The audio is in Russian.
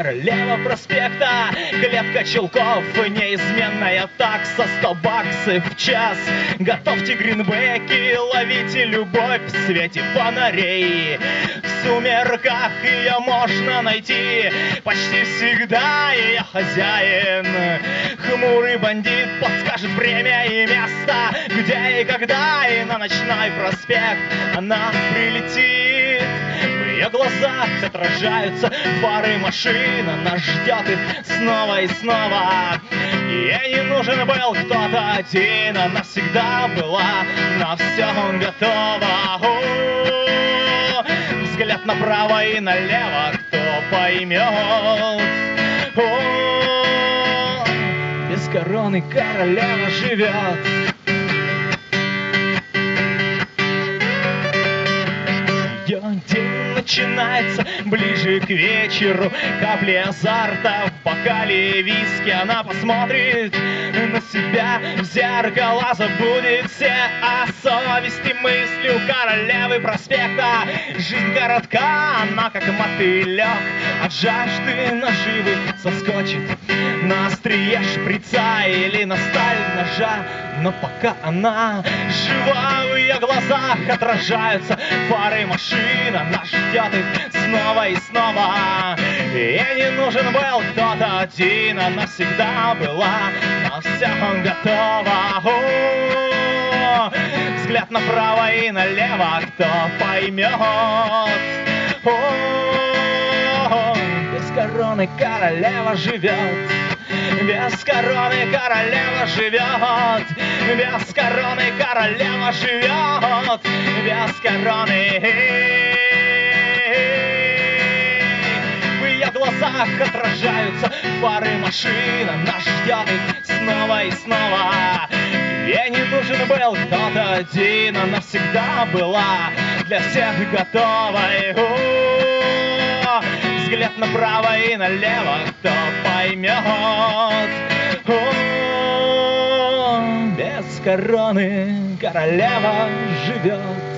королева проспекта, клетка чулков неизменная такса, 100 баксов в час. Готовьте гринбеки, ловите любовь в свете фонарей. В сумерках ее можно найти почти всегда, ее хозяин хмурый бандит подскажет время и место, где и когда, и на ночной проспект она прилетит. В ее глазах отражаются фары машин, она ждет их снова и снова. Ей не нужен был кто-то один, она всегда была на все готова. Взгляд направо и налево, кто поймет. Без короны королева живет. Ее день начинается ближе к вечеру, капли азарта в бокале виски. Она посмотрит на себя в зеркало, забудет все о совести, мысли у королевы проспекта. Жизнь коротка, она как мотылек, от жажды наживы соскочит на острие шприца или на сталь ножа. Но пока она жива, в ее глазах отражаются фары машин, она ждет их снова и снова. Ей не нужен был кто-то один, она всегда была на все готова. Взгляд направо и налево, кто поймет. Без короны королева живет. Без короны королева живет. Без короны королева живет. Без короны. В ее глазах отражаются фары машин, она ждет их снова и снова. Ей не нужен был кто-то один, она всегда была для всех готовой. Взгляд направо и налево, кто поймет. Без короны королева живет.